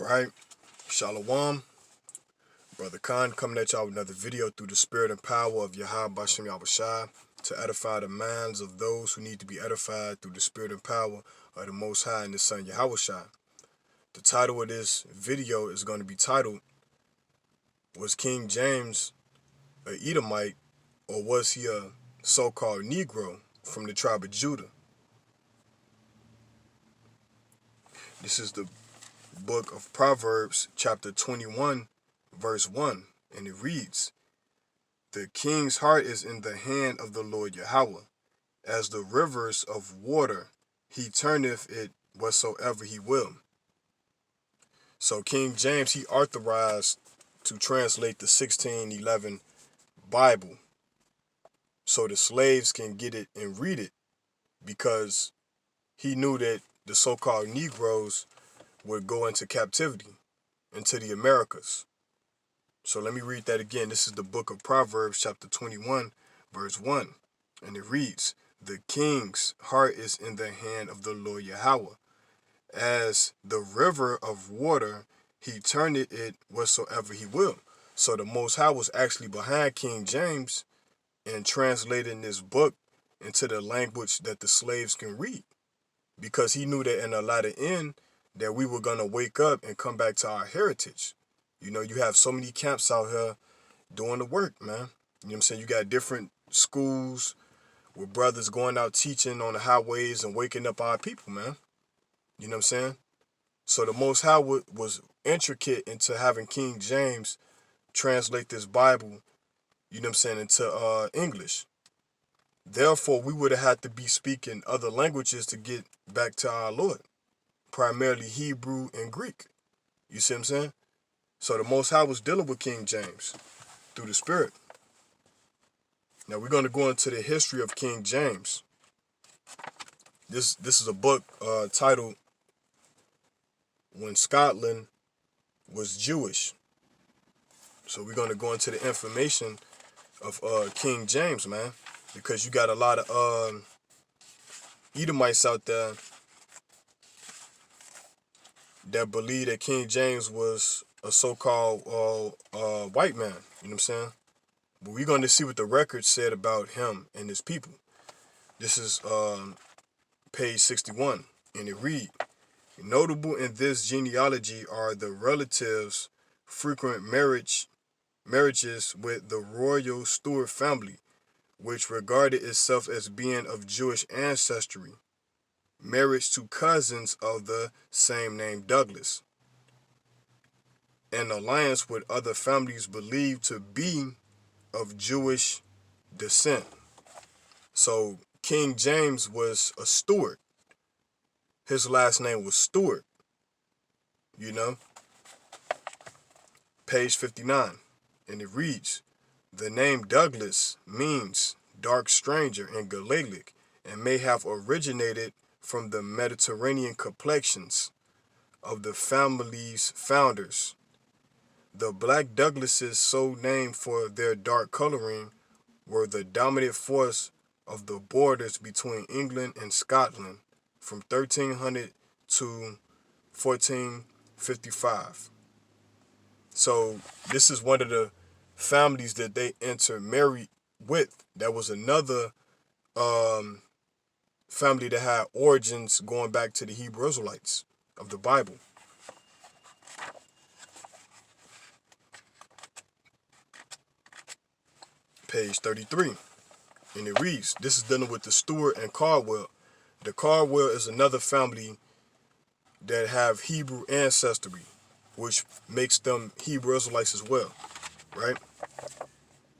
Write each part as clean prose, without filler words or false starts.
Right, Shalom, Brother Khan coming at y'all with another video through the spirit and power of Yahweh Bashem Yahushua to edify the minds of those who need to be edified through the spirit and power of the Most High and His Son Yahushua. The title of this video is going to be titled, Was King James an Edomite, or was he a so-called Negro from the tribe of Judah? This is the book of Proverbs, chapter 21, verse 1, and it reads, The king's heart is in the hand of the Lord Yahweh. As the rivers of water, he turneth it whatsoever he will. So King James, he authorized to translate the 1611 Bible so the slaves can get it and read it, because he knew that the so-called Negroes would go into captivity, into the Americas. So let me read that again. This is the book of Proverbs, chapter 21, verse 1. And it reads, The king's heart is in the hand of the Lord Yahweh. As the river of water, he turneth it whatsoever he will. So the Most High was actually behind King James and translating this book into the language that the slaves can read, because he knew that in a latter end that we were going to wake up and come back to our heritage. You know, you have so many camps out here doing the work, man. You know what I'm saying? You got different schools with brothers going out teaching on the highways and waking up our people, man. You know what I'm saying? So the Most High was intricate into having King James translate this Bible, you know what I'm saying, into English. Therefore, we would have had to be speaking other languages to get back to our Lord, primarily Hebrew and Greek. You see what I'm saying? So the Most High was dealing with King James through the Spirit. Now we're going to go into the history of King James. This is a book titled When Scotland Was Jewish. So we're going to go into the information of King James, man, because you got a lot of Edomites out there that believe that King James was a so-called white man. You know what I'm saying? But we're going to see what the record said about him and his people. This is page 61, and it reads, Notable in this genealogy are the relatives' frequent marriages with the royal Stuart family, which regarded itself as being of Jewish ancestry, marriage to cousins of the same name Douglas, an alliance with other families believed to be of Jewish descent. So King James was a Stuart. His last name was Stuart, you know. Page 59, and it reads, The name Douglas means dark stranger in Gaelic and may have originated from the Mediterranean complexions of the family's founders. The black Douglases, so named for their dark coloring, were the dominant force of the borders between England and Scotland from 1300 to 1455. So this is one of the families that they intermarried with. That was another family that had origins going back to the Hebrew Israelites of the Bible. Page 33, and it reads, this is dealing with the Stuart and Caldwell. The Caldwell is another family that have Hebrew ancestry, which makes them Hebrew Israelites as well, right?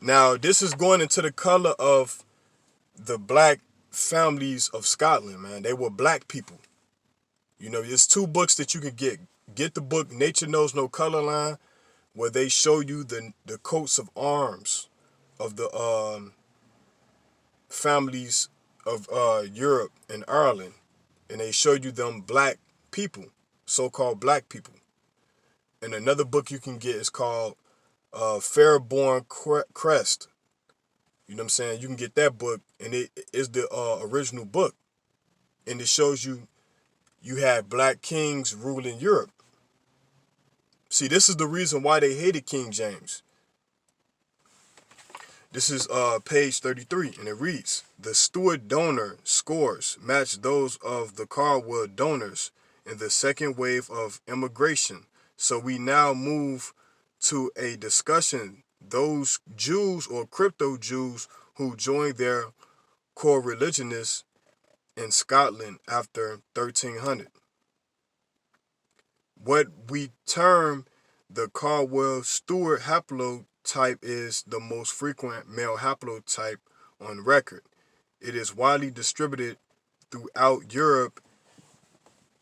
Now, this is going into the color of the black families of Scotland, man. They were black people. You know, there's two books that you can get. Get the book Nature Knows No Color Line, where they show you the coats of arms of the families of Europe and Ireland, and they show you them black people, so-called black people. And another book you can get is called Fairborn Crest. You know what I'm saying? You can get that book, and it is the original book, and it shows you had black kings ruling Europe. See, this is the reason why they hated King James. This is page 33, and it reads, the Stuart donor scores match those of the Caldwell donors in the second wave of immigration. So we now move to a discussion those Jews or crypto Jews who joined their co-religionists in Scotland after 1300. What we term the Caldwell-Stewart haplotype is the most frequent male haplotype on record. It is widely distributed throughout Europe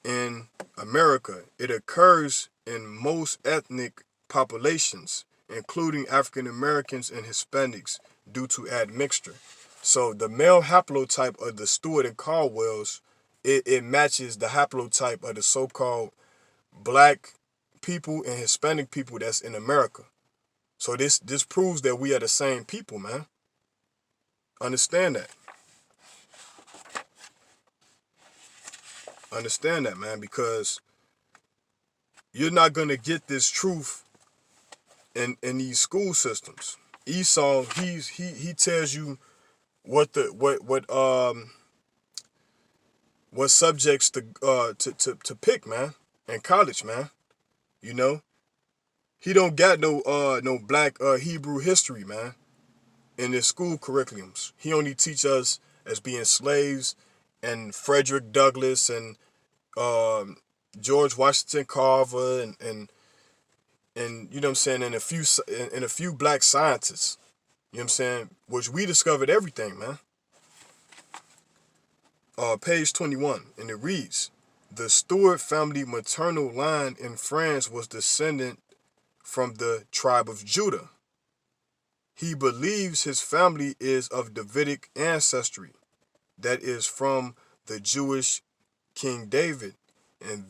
and America. It occurs in most ethnic populations, including African Americans and Hispanics, due to admixture. So the male haplotype of the Stewart and Caldwells, it matches the haplotype of the so-called black people and Hispanic people that's in America. So this proves that we are the same people, man. Understand that. Understand that, man, because you're not gonna get this truth in these school systems. Esau, he tells you what subjects to pick, man, in college, man. You know, he don't got no black Hebrew history, man, in his school curriculums. He only teach us as being slaves and Frederick Douglass and George Washington Carver and you know what I'm saying, and a few black scientists. You know what I'm saying? Which we discovered everything, man. Page 21, and it reads, the Stewart family maternal line in France was descendant from the tribe of Judah. He believes his family is of Davidic ancestry, that is from the Jewish King David, and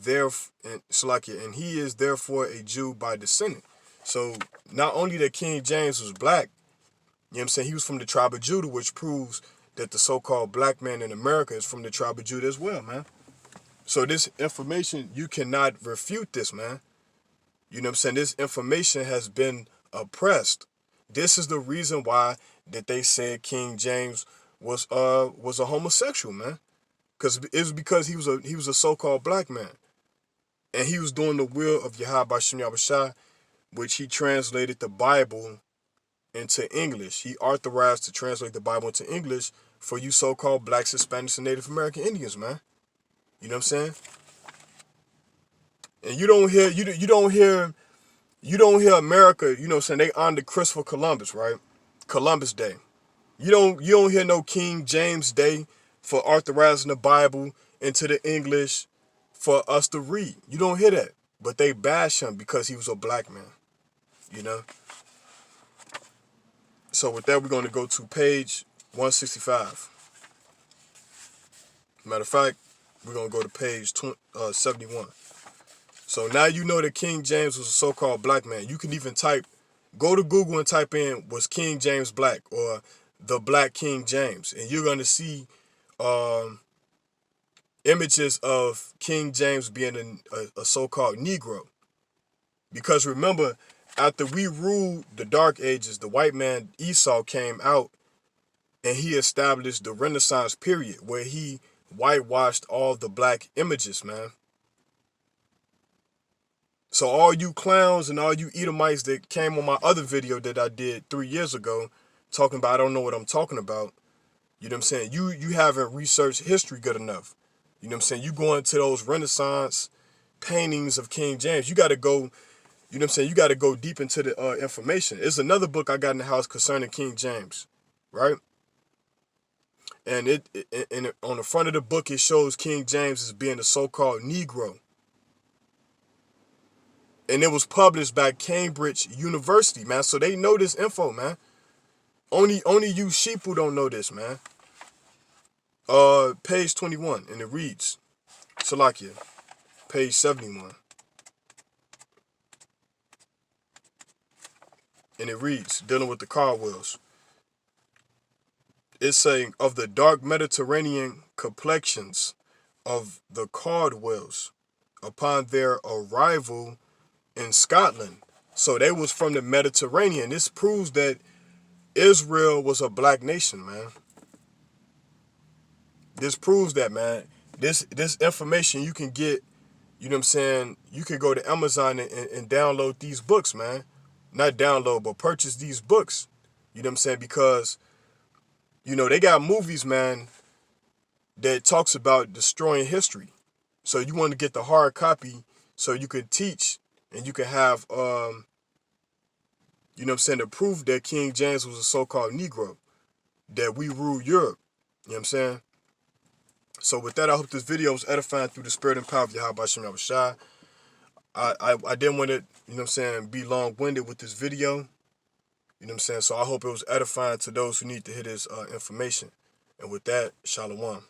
he is therefore a Jew by descent. So not only that King James was black, you know what I'm saying, he was from the tribe of Judah, which proves that the so-called black man in America is from the tribe of Judah as well, man. So this information, you cannot refute this, man. You know what I'm saying? This information has been oppressed. This is the reason why that they said King James was a homosexual, man. Because it's because he was a so-called black man. And he was doing the will of Yahweh Shem Yahushua, which he translated the Bible into English. He authorized to translate the Bible into English for you so-called blacks, Hispanics, and Native American Indians, man. You know what I'm saying? And you don't hear America, you know what I'm saying, they honor Christopher Columbus, right? Columbus Day. You don't hear no King James Day for authorizing the Bible into the English for us to read. You don't hear that. But they bash him because he was a black man. You know? So with that, we're going to go to page 165. Matter of fact, we're going to go to page 71. So now you know that King James was a so-called black man. You can even go to Google and type in, was King James black, or the black King James. And you're going to see images of King James being a so-called Negro. Because remember, after we ruled the Dark Ages, the white man Esau came out and he established the Renaissance period where he whitewashed all the black images, man. So all you clowns and all you Edomites that came on my other video that I did 3 years ago, talking about I don't know what I'm talking about, you know what I'm saying? You haven't researched history good enough. You know what I'm saying? You go into those Renaissance paintings of King James. You got to go, you know what I'm saying? You got to go deep into the information. It's another book I got in the house concerning King James, right? And on the front of the book, it shows King James as being a so-called Negro. And it was published by Cambridge University, man. So they know this info, man. Only you sheeple don't know this, man. Page 21, and it reads, Salakia, page 71. And it reads, dealing with the Caldwells. It's saying, of the dark Mediterranean complexions of the Caldwells, upon their arrival in Scotland. So they was from the Mediterranean. This proves that Israel was a black nation, man. This proves that, man. This information you can get, you know what I'm saying? You can go to Amazon and download these books, man. Not download, but purchase these books. You know what I'm saying? Because, you know, they got movies, man, that talks about destroying history. So you want to get the hard copy so you could teach and you can have, you know what I'm saying, to prove that King James was a so-called Negro, that we ruled Europe. You know what I'm saying? So with that, I hope this video was edifying through the spirit and power of Yahweh Shem Yahushua. I didn't want to, you know what I'm saying, be long-winded with this video. You know what I'm saying? So I hope it was edifying to those who need to hear this information. And with that, Shalom.